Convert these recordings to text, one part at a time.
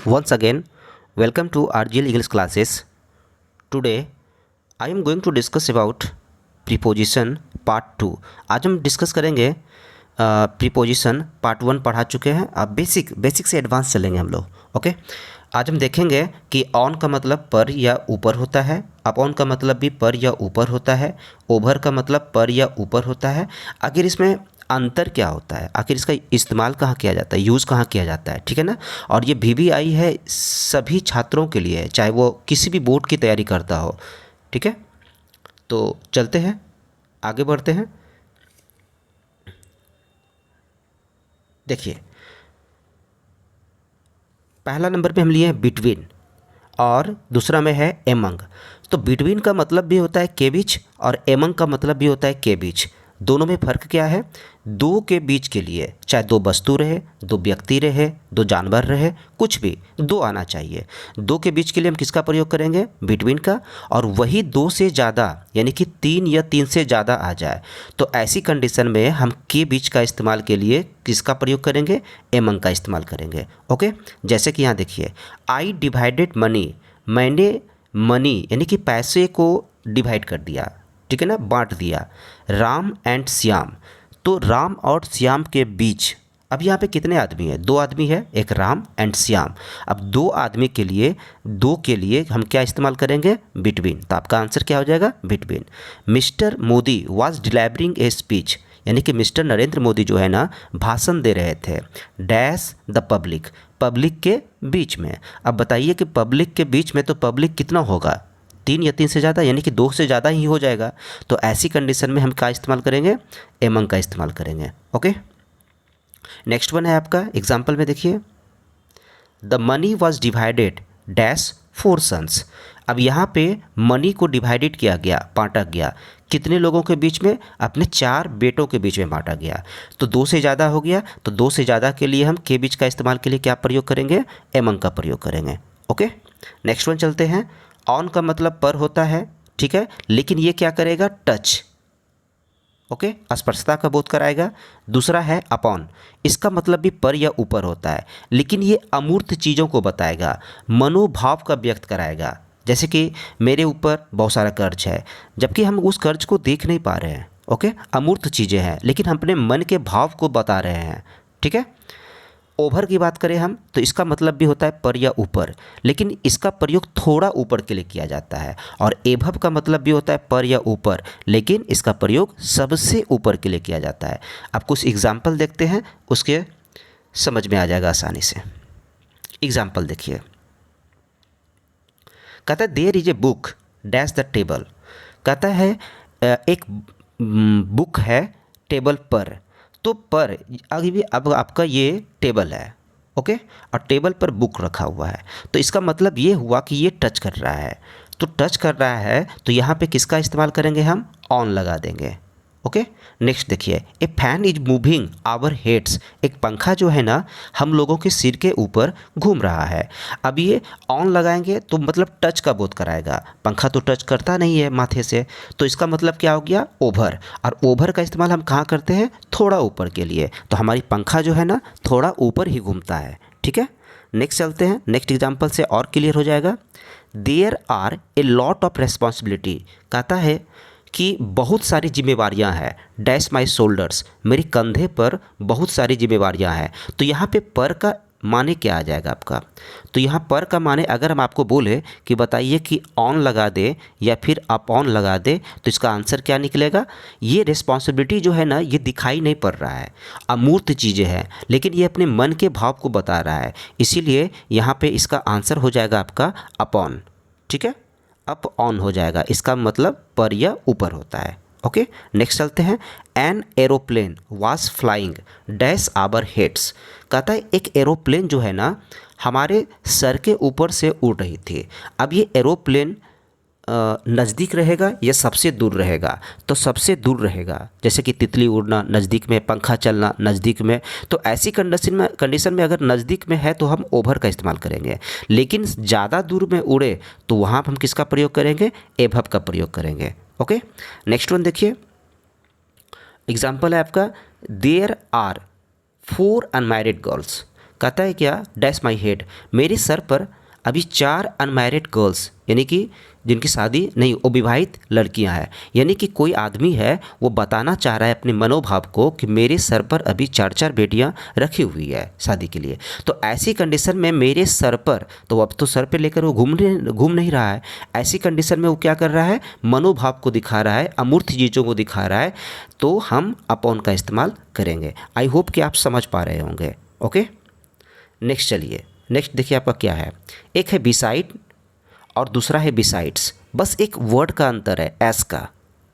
Once again, welcome to RGL English classes. Today, I am going to discuss about preposition part 2. आज हम discuss करेंगे preposition part 1 पढ़ा चुके हैं। अब बेसिक से एडवांस चलेंगे हम लोग। ओके, आज हम देखेंगे कि ऑन का मतलब पर या ऊपर होता है, अपॉन का मतलब भी पर या ऊपर होता है, ओवर का मतलब पर या ऊपर होता है। आखिर इसमें अंतर क्या होता है, आखिर इसका इस्तेमाल कहाँ किया जाता है, यूज़ कहाँ किया जाता है, ठीक है ना। और ये VVI है सभी छात्रों के लिए, चाहे वो किसी भी बोर्ड की तैयारी करता हो, ठीक है। तो चलते हैं, आगे बढ़ते हैं। देखिए, पहला नंबर पे हम लिए हैं बिटवीन और दूसरा में है एमंग। तो बिटवीन का मतलब भी होता है के बीच और एमंग का मतलब भी होता है के बीच। दोनों में फ़र्क क्या है? दो के बीच के लिए, चाहे दो वस्तु रहे, दो व्यक्ति रहे, दो जानवर रहे, कुछ भी दो आना चाहिए। दो के बीच के लिए हम किसका प्रयोग करेंगे? बिटवीन का। और वही दो से ज़्यादा यानी कि तीन या तीन से ज़्यादा आ जाए तो ऐसी कंडीशन में हम के बीच का इस्तेमाल के लिए किसका प्रयोग करेंगे? एमंग का इस्तेमाल करेंगे। ओके, जैसे कि यहाँ देखिए, आई डिवाइडेड मनी, मैंने मनी यानी कि पैसे को डिवाइड कर दिया, ठीक है ना, बांट दिया। राम एंड श्याम, तो राम और श्याम के बीच, अब यहाँ पे कितने आदमी हैं? दो आदमी है, एक राम एंड श्याम। अब दो आदमी के लिए, दो के लिए हम क्या इस्तेमाल करेंगे? बिटवीन। तो आपका आंसर क्या हो जाएगा? Between. Mister Modi was delivering a speech, यानी कि मिस्टर नरेंद्र मोदी जो है ना भाषण दे रहे थे डैश द पब्लिक, पब्लिक के बीच में। अब बताइए कि पब्लिक के बीच में तो पब्लिक कितना होगा? तीन या तीन से ज़्यादा, यानी कि दो से ज़्यादा ही हो जाएगा। तो ऐसी कंडीशन में हम क्या इस्तेमाल करेंगे? एमंग का इस्तेमाल करेंगे। ओके, नेक्स्ट वन है आपका एग्जाम्पल में देखिए, the money was divided dash four sons. अब यहाँ पे मनी को डिवाइडेड किया गया, बांटा गया, कितने लोगों के बीच में? अपने चार बेटों के बीच में बांटा गया। तो दो से ज़्यादा हो गया, तो दो से ज़्यादा के लिए हम के बीच का इस्तेमाल के लिए क्या प्रयोग करेंगे? एमंग का प्रयोग करेंगे। ओके, नेक्स्ट वन चलते हैं। ऑन का मतलब पर होता है, ठीक है, लेकिन ये क्या करेगा? टच, ओके, स्पर्शता का बोध कराएगा। दूसरा है अपॉन, इसका मतलब भी पर या ऊपर होता है, लेकिन ये अमूर्त चीज़ों को बताएगा, मनोभाव का व्यक्त कराएगा। जैसे कि मेरे ऊपर बहुत सारा कर्ज है, जबकि हम उस कर्ज को देख नहीं पा रहे हैं। ओके, अमूर्त चीज़ें हैं, लेकिन हम अपने मन के भाव को बता रहे हैं, ठीक है। ओवर की बात करें हम तो इसका मतलब भी होता है पर या ऊपर, लेकिन इसका प्रयोग थोड़ा ऊपर के लिए किया जाता है। और एभव का मतलब भी होता है पर या ऊपर, लेकिन इसका प्रयोग सबसे ऊपर के लिए किया जाता है। अब कुछ एग्जाम्पल देखते हैं, उसके समझ में आ जाएगा आसानी से। एग्जाम्पल देखिए, कहता है there is a book dash the table. कहता है एक बुक है टेबल पर। तो पर अभी अब आपका ये टेबल है, ओके, और टेबल पर बुक रखा हुआ है, तो इसका मतलब ये हुआ कि ये टच कर रहा है। तो टच कर रहा है तो यहाँ पे किसका इस्तेमाल करेंगे? हम ऑन लगा देंगे। ओके, नेक्स्ट देखिए, a fan is moving our heads. एक पंखा जो है ना हम लोगों के सिर के ऊपर घूम रहा है। अब ये ऑन लगाएंगे तो मतलब टच का बोध कराएगा, पंखा तो टच करता नहीं है माथे से, तो इसका मतलब क्या हो गया? ओवर। और ओवर का इस्तेमाल हम कहाँ करते हैं? थोड़ा ऊपर के लिए। तो हमारी पंखा जो है ना थोड़ा ऊपर ही घूमता है, ठीक है। नेक्स्ट चलते हैं, नेक्स्ट एग्जाम्पल से और क्लियर हो जाएगा। There are a lot of responsibility. कहता है कि बहुत सारी जिम्मेवारियां हैं डैश माई शोल्डर्स, मेरे कंधे पर बहुत सारी जिम्मेवारियां हैं। तो यहाँ पे पर का माने क्या आ जाएगा आपका? तो यहाँ पर का माने अगर हम आपको बोले कि बताइए कि ऑन लगा दे या फिर अप ऑन लगा दे, तो इसका आंसर क्या निकलेगा? ये रिस्पॉन्सिबिलिटी जो है ना ये दिखाई नहीं पड़ रहा है, अमूर्त चीज़ें हैं, लेकिन ये अपने मन के भाव को बता रहा है, इसीलिए यहाँ पे इसका आंसर हो जाएगा आपका अपॉन, ठीक है, अप ऑन हो जाएगा। इसका मतलब पर या ऊपर होता है। ओके, नेक्स्ट चलते हैं। An aeroplane was flying dash our heads. कहता है एक एरोप्लेन जो है ना हमारे सर के ऊपर से उड़ रही थी। अब ये एरोप्लेन नज़दीक रहेगा या सबसे दूर रहेगा? तो सबसे दूर रहेगा, जैसे कि तितली उड़ना नज़दीक में, पंखा चलना नज़दीक में। तो ऐसी कंडीशन में अगर नज़दीक में है तो हम ओवर का इस्तेमाल करेंगे, लेकिन ज़्यादा दूर में उड़े तो वहाँ हम किसका प्रयोग करेंगे? एभव का प्रयोग करेंगे। ओके, नेक्स्ट वन देखिए, एग्जाम्पल है आपका, देयर आर 4 अनमैरिड गर्ल्स। कहता है क्या, डैश माई हेड, मेरे सर पर अभी 4 अनमैरिड गर्ल्स, यानी कि जिनकी शादी नहीं, वो विवाहित लड़कियां हैं। यानी कि कोई आदमी है वो बताना चाह रहा है अपने मनोभाव को कि मेरे सर पर अभी 4 बेटियां रखी हुई है शादी के लिए। तो ऐसी कंडीशन में मेरे सर पर, तो अब तो सर पे लेकर वो घूम नहीं रहा है। ऐसी कंडीशन में वो क्या कर रहा है, मनोभाव को दिखा रहा है, अमूर्त चीज़ों को दिखा रहा है, तो हम अपॉन का इस्तेमाल करेंगे। आई होप कि आप समझ पा रहे होंगे। ओके, नेक्स्ट चलिए, नेक्स्ट देखिए आपका क्या है। एक है बिसाइड और दूसरा है बिसाइड्स, बस एक वर्ड का अंतर है, एस का,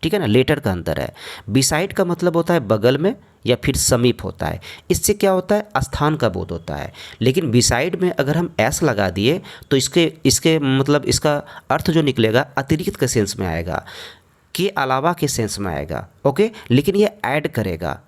ठीक है ना, लेटर का अंतर है। बिसाइड का मतलब होता है बगल में या फिर समीप होता है, इससे क्या होता है, स्थान का बोध होता है। लेकिन बिसाइड में अगर हम एस लगा दिए तो इसके मतलब इसका अर्थ जो निकलेगा अतिरिक्त के सेंस में आएगा, के अलावा के सेंस में आएगा। ओके, लेकिन ये ऐड करेगा,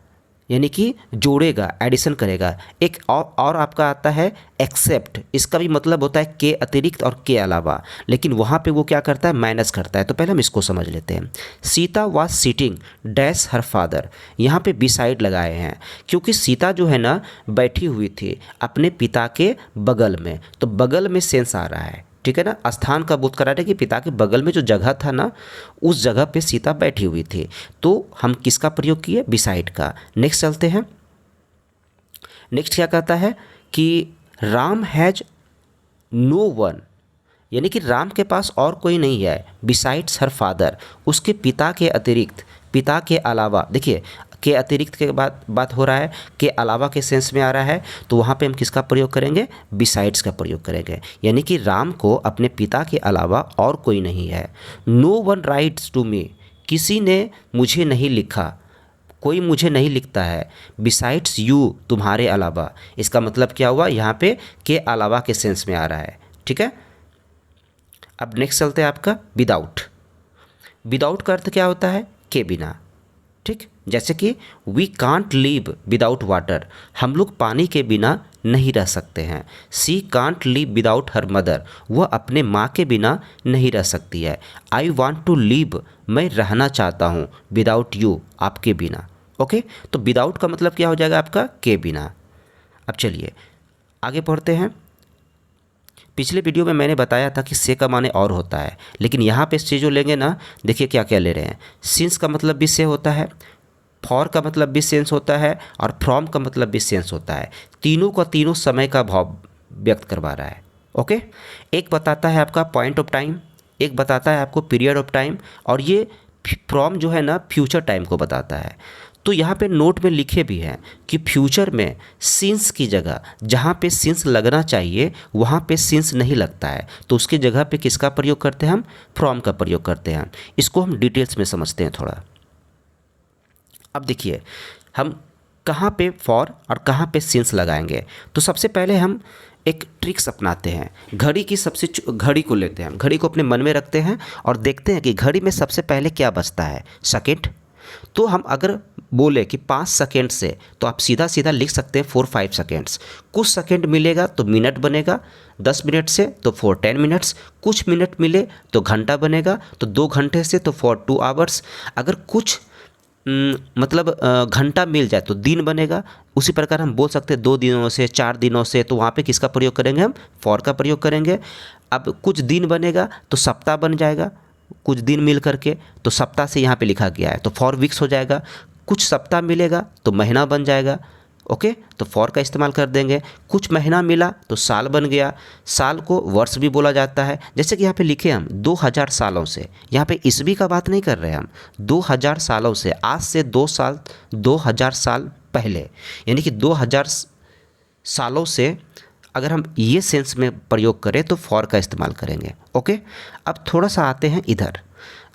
यानी कि जोड़ेगा, एडिशन करेगा। एक और आपका आता है एक्सेप्ट, इसका भी मतलब होता है के अतिरिक्त और के अलावा, लेकिन वहाँ पे वो क्या करता है, माइनस करता है। तो पहले हम इसको समझ लेते हैं। Sita was sitting dash her father, यहाँ पे बिसाइड लगाए हैं क्योंकि सीता जो है ना बैठी हुई थी अपने पिता के बगल में, तो बगल में सेंस आ रहा है, ठीक है ना, स्थान का बोध करा रहे कि पिता के बगल में जो जगह था ना, उस जगह पे सीता बैठी हुई थी। तो हम किसका प्रयोग किए, बिसाइड का। नेक्स्ट चलते हैं। नेक्स्ट क्या कहता है कि राम हैज नो वन, यानी कि राम के पास और कोई नहीं है, बिसाइड्स हर फादर, उसके पिता के अतिरिक्त, पिता के अलावा। देखिए के अतिरिक्त के बाद बात हो रहा है, के अलावा के सेंस में आ रहा है, तो वहाँ पे हम किसका प्रयोग करेंगे, बिसाइड्स का प्रयोग करेंगे। यानी कि राम को अपने पिता के अलावा और कोई नहीं है। No one writes to me, किसी ने मुझे नहीं लिखा, कोई मुझे नहीं लिखता है, बिसाइड्स यू, तुम्हारे अलावा। इसका मतलब क्या हुआ, यहाँ पे के अलावा के सेंस में आ रहा है, ठीक है। अब नेक्स्ट चलते हैं आपका विदाउट। विदाउट का अर्थ क्या होता है, के बिना, ठीक। जैसे कि we can't live without water, हम लोग पानी के बिना नहीं रह सकते हैं। She can't live without her mother, वह अपने माँ के बिना नहीं रह सकती है। आई वॉन्ट टू लिव, मैं रहना चाहता हूँ, विदाउट यू, आपके बिना। ओके, तो विदाउट का मतलब क्या हो जाएगा आपका, के बिना। अब चलिए आगे पढ़ते हैं। पिछले वीडियो में मैंने बताया था कि से का माने और होता है, लेकिन यहाँ पे से जो लेंगे ना, देखिए क्या क्या ले रहे हैं। सिंस का मतलब भी से होता है, फॉर का मतलब भी सेंस होता है, और फ्रॉम का मतलब भी सेंस होता है। तीनों का तीनों समय का भाव व्यक्त करवा रहा है। ओके, एक बताता है आपका पॉइंट ऑफ टाइम, एक बताता है आपको पीरियड ऑफ टाइम, और ये फ्रॉम जो है ना फ्यूचर टाइम को बताता है। तो यहाँ पे नोट में लिखे भी हैं कि फ्यूचर में सिंस की जगह जहाँ पे सिंस लगना चाहिए वहाँ पे सिंस नहीं लगता है, तो उसकी जगह पे किसका प्रयोग करते हैं हम, फ्रॉम का प्रयोग करते हैं। इसको हम डिटेल्स में समझते हैं थोड़ा। अब देखिए हम कहाँ पे फॉर और कहाँ पे सिंस लगाएंगे। तो सबसे पहले हम एक ट्रिक्स अपनाते हैं। घड़ी को लेते हैं, घड़ी को अपने मन में रखते हैं और देखते हैं कि घड़ी में सबसे पहले क्या बजता है, सेकेंड। तो हम अगर बोले कि 5 सेकेंड से, तो आप सीधा सीधा लिख सकते हैं 4-5 सेकेंड्स। कुछ सेकेंड मिलेगा तो मिनट बनेगा, 10 मिनट से तो 4-10 मिनट्स, कुछ मिनट मिले तो घंटा बनेगा, तो 2 घंटे से तो 2 आवर्स। अगर कुछ मतलब घंटा मिल जाए तो दिन बनेगा। उसी प्रकार हम बोल सकते हैं 2 दिनों से, 4 दिनों से, तो वहाँ पे किसका प्रयोग करेंगे, हम फॉर का प्रयोग करेंगे। अब कुछ दिन बनेगा तो सप्ताह बन जाएगा, कुछ दिन मिल करके, तो सप्ताह से यहाँ पे लिखा गया है तो फॉर वीक्स हो जाएगा। कुछ सप्ताह मिलेगा तो महीना बन जाएगा, ओके, तो फॉर का इस्तेमाल कर देंगे। कुछ महीना मिला तो साल बन गया, साल को वर्ष भी बोला जाता है। जैसे कि यहाँ पे लिखे हम 2000 सालों से, यहाँ पे ईस्वी का बात नहीं कर रहे हम, 2000 सालों से, आज से 2000 साल पहले, यानी कि 2000 सालों से अगर हम ये सेंस में प्रयोग करें तो फॉर का इस्तेमाल करेंगे। ओके, अब थोड़ा सा आते हैं इधर।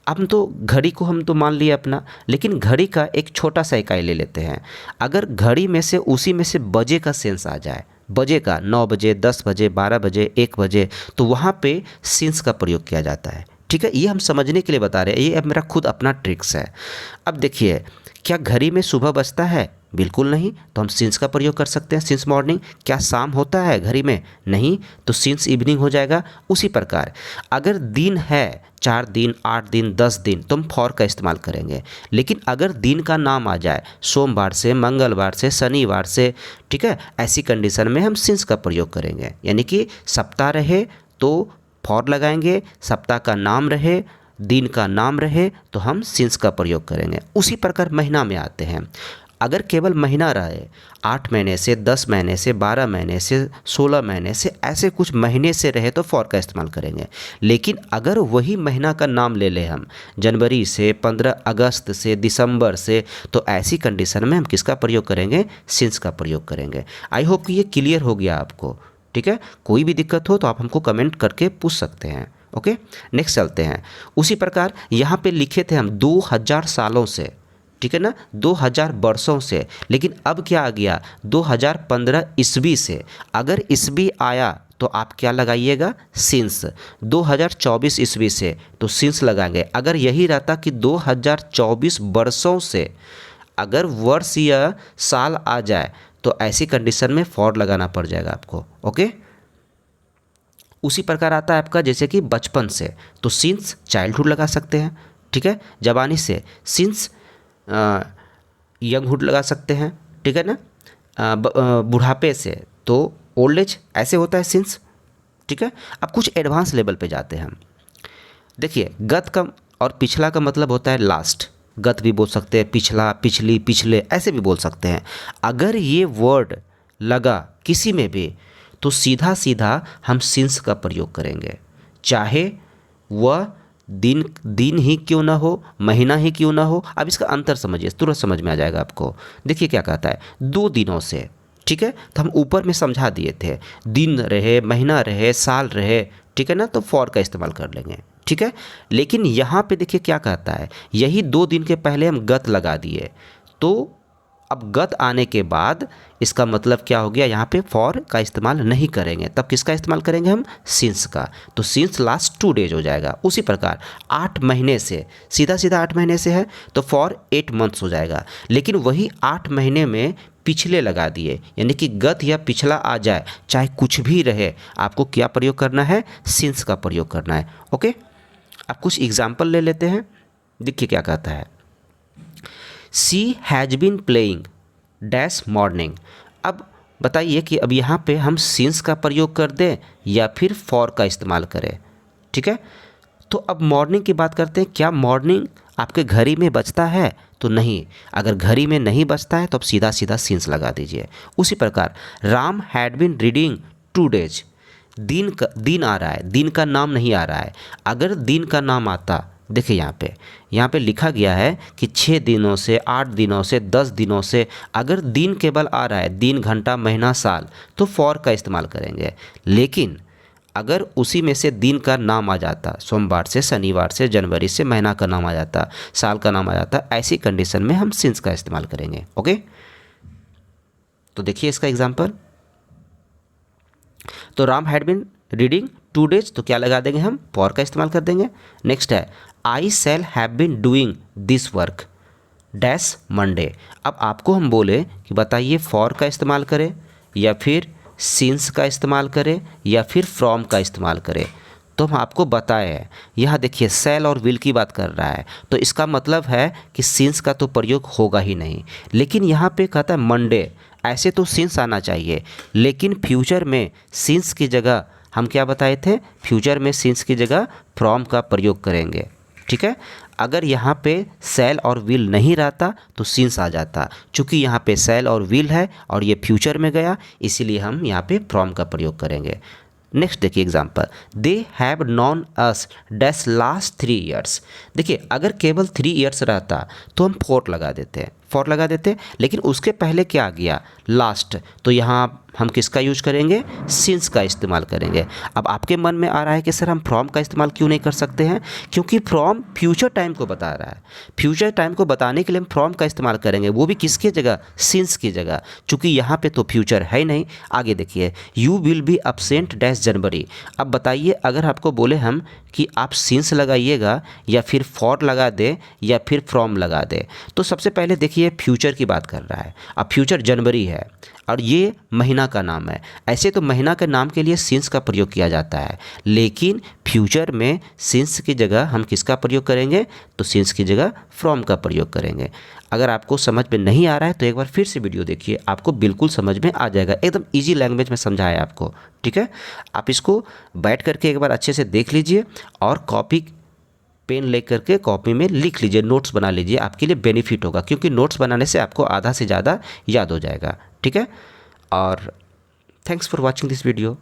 अब तो घड़ी को हम तो मान लिए अपना, लेकिन घड़ी का एक छोटा सा इकाई ले लेते हैं। अगर घड़ी में से उसी में से बजे का सेंस आ जाए, बजे का 9 बजे, 10 बजे, 12 बजे, 1 बजे, तो वहाँ पे सेंस का प्रयोग किया जाता है। ठीक है, ये हम समझने के लिए बता रहे हैं, ये अब मेरा खुद अपना ट्रिक्स है। अब देखिए, क्या घड़ी में सुबह बजता है, बिल्कुल नहीं, तो हम सिंस का प्रयोग कर सकते हैं, सिंस मॉर्निंग। क्या शाम होता है घड़ी में? नहीं, तो सिंस इवनिंग हो जाएगा। उसी प्रकार अगर दिन है 4 दिन, 8 दिन, 10 दिन, तो हम फॉर का इस्तेमाल करेंगे। लेकिन अगर दिन का नाम आ जाए सोमवार से, मंगलवार से, शनिवार से, ठीक है, ऐसी कंडीशन में हम सिंस का प्रयोग करेंगे। यानी कि सप्ताह रहे तो फॉर लगाएंगे, सप्ताह का नाम रहे, दिन का नाम रहे, तो हम सिंस का प्रयोग करेंगे। उसी प्रकार महीना में आते हैं। अगर केवल महीना रहे 8 महीने से, 10 महीने से, 12 महीने से, 16 महीने से, ऐसे कुछ महीने से रहे तो फॉर का इस्तेमाल करेंगे। लेकिन अगर वही महीना का नाम ले लें हम जनवरी से, 15 अगस्त से, दिसंबर से, तो ऐसी कंडीशन में हम किसका प्रयोग करेंगे? सिंस का प्रयोग करेंगे। आई होप कि ये क्लियर हो गया आपको। ठीक है, कोई भी दिक्कत हो तो आप हमको कमेंट करके पूछ सकते हैं। ओके, नेक्स्ट चलते हैं। उसी प्रकार यहाँ पे लिखे थे हम 2000 सालों से, ठीक है ना, 2000 वर्षों से। लेकिन अब क्या आ गया? 2015 ईस्वी से। अगर ईस्वी आया तो आप क्या लगाइएगा? सिंस। 2024 ईस्वी से तो सिंस लगाएंगे। अगर यही रहता कि 2024 वर्षों से, अगर वर्ष या साल आ जाए तो ऐसी कंडीशन में फॉर लगाना पड़ जाएगा आपको। ओके, उसी प्रकार आता है आपका जैसे कि बचपन से, तो सिंस चाइल्डहुड लगा सकते हैं। ठीक है, जवानी से सिंस यंगहुड लगा सकते हैं। ठीक है ना, बुढ़ापे से तो ओल्ड एज, ऐसे होता है सिंस। ठीक है, अब कुछ एडवांस लेवल पे जाते हैं हम। देखिए, गत का और पिछला का मतलब होता है लास्ट। गत भी बोल सकते हैं, पिछला, पिछली, पिछले, ऐसे भी बोल सकते हैं। अगर ये वर्ड लगा किसी में भी तो सीधा सीधा हम सिंस का प्रयोग करेंगे, चाहे वह दिन ही क्यों ना हो, महीना ही क्यों ना हो। अब इसका अंतर समझिए, तुरंत समझ में आ जाएगा आपको। देखिए क्या कहता है, 2 दिनों से। ठीक है, तो हम ऊपर में समझा दिए थे, दिन रहे, महीना रहे, साल रहे, ठीक है ना, तो फॉर का इस्तेमाल कर लेंगे। ठीक है, लेकिन यहाँ पे देखिए क्या कहता है, यही 2 दिन के पहले हम गत लगा दिए, तो अब गत आने के बाद इसका मतलब क्या हो गया, यहाँ पे फॉर का इस्तेमाल नहीं करेंगे। तब किसका इस्तेमाल करेंगे हम? सिंस का। तो सिंस लास्ट 2 डेज हो जाएगा। उसी प्रकार 8 महीने से, सीधा सीधा 8 महीने से है तो फॉर 8 मंथ्स हो जाएगा। लेकिन वही 8 महीने में पिछले लगा दिए, यानी कि गत या पिछला आ जाए, चाहे कुछ भी रहे, आपको क्या प्रयोग करना है? सिंस का प्रयोग करना है। ओके, अब कुछ एग्जाम्पल ले लेते हैं। देखिए क्या कहता है, she has been playing dash morning. अब बताइए कि अब यहाँ पे हम सिंस का प्रयोग कर दें या फिर फॉर का इस्तेमाल करें। ठीक है, तो अब मॉर्निंग की बात करते हैं। क्या मॉर्निंग आपके घड़ी में बजता है? तो नहीं। अगर घड़ी में नहीं बजता है तो आप सीधा सीधा सिंस लगा दीजिए। उसी प्रकार Ram had been reading 2 days. दिन आ रहा है, दिन का नाम नहीं आ रहा है। अगर दिन का नाम आता, देखिए यहाँ पे लिखा गया है कि 6 दिनों से, 8 दिनों से, 10 दिनों से। अगर दिन केवल आ रहा है, दिन, घंटा, महीना, साल, तो फॉर का इस्तेमाल करेंगे। लेकिन अगर उसी में से दिन का नाम आ जाता, सोमवार से, शनिवार से, जनवरी से, महीना का नाम आ जाता, साल का नाम आ जाता, ऐसी कंडीशन में हम सिंस का इस्तेमाल करेंगे। ओके, तो देखिए इसका एग्जाम्पल, तो Ram had been reading 2 days, तो क्या लगा देंगे हम? फॉर का इस्तेमाल कर देंगे। नेक्स्ट है I shall have been doing this work dash Monday. अब आपको हम बोले कि बताइए फॉर का इस्तेमाल करें या फिर सिंस का इस्तेमाल करें या फिर फ्रॉम का इस्तेमाल करें, तो हम आपको बताए हैं। यहाँ देखिए शैल और विल की बात कर रहा है, तो इसका मतलब है कि सिंस का तो प्रयोग होगा ही नहीं। लेकिन यहाँ पे कहता है मंडे, ऐसे तो सिंस आना चाहिए, लेकिन फ्यूचर में सिंस की जगह हम क्या बताए थे? फ्यूचर में सिंस की जगह फ्रॉम का प्रयोग करेंगे। ठीक है, अगर यहाँ पे शैल और विल नहीं रहता तो सिंस आ जाता। चूँकि यहाँ पे शैल और विल है और ये फ्यूचर में गया, इसीलिए हम यहाँ पे फ्रॉम का प्रयोग करेंगे। नेक्स्ट देखिए example, they have non us dash last 3 years. देखिए अगर केवल 3 ईयर्स रहता तो हम फॉर लगा देते, लेकिन उसके पहले क्या आ गया? लास्ट, तो यहाँ हम किसका यूज करेंगे, सिंस का इस्तेमाल करेंगे। अब आपके मन में आ रहा है कि सर हम फ्रॉम का इस्तेमाल क्यों नहीं कर सकते हैं, क्योंकि फ्रॉम फ्यूचर टाइम को बता रहा है। फ्यूचर टाइम को बताने के लिए हम फ्रॉम का इस्तेमाल करेंगे, वो भी किसकी जगह, सिंस की जगह। चूँकि यहाँ पे तो फ्यूचर है ही नहीं। आगे देखिए, you will be absent dash January. अब बताइए, अगर आपको बोले हम कि आप सिंस लगाइएगा या फिर फॉर लगा दे या फिर फ्रॉम लगा दे, तो सबसे पहले देखिए फ्यूचर की बात कर रहा है। अब फ्यूचर जनवरी है और ये महीना का नाम है। ऐसे तो महीना के नाम के लिए सिंस का प्रयोग किया जाता है, लेकिन फ्यूचर में सिंस की जगह हम किसका प्रयोग करेंगे, तो सिंस की जगह फ्रॉम का प्रयोग करेंगे। अगर आपको समझ में नहीं आ रहा है तो एक बार फिर से वीडियो देखिए, आपको बिल्कुल समझ में आ जाएगा। एकदम इजी लैंग्वेज में समझाया है आपको, ठीक है। आप इसको बैठ करके एक बार अच्छे से देख लीजिए और कॉपी पेन ले करके कॉपी में लिख लीजिए, नोट्स बना लीजिए, आपके लिए बेनिफिट होगा, क्योंकि नोट्स बनाने से आपको आधा से ज़्यादा याद हो जाएगा, ठीक है। और thanks for watching this video.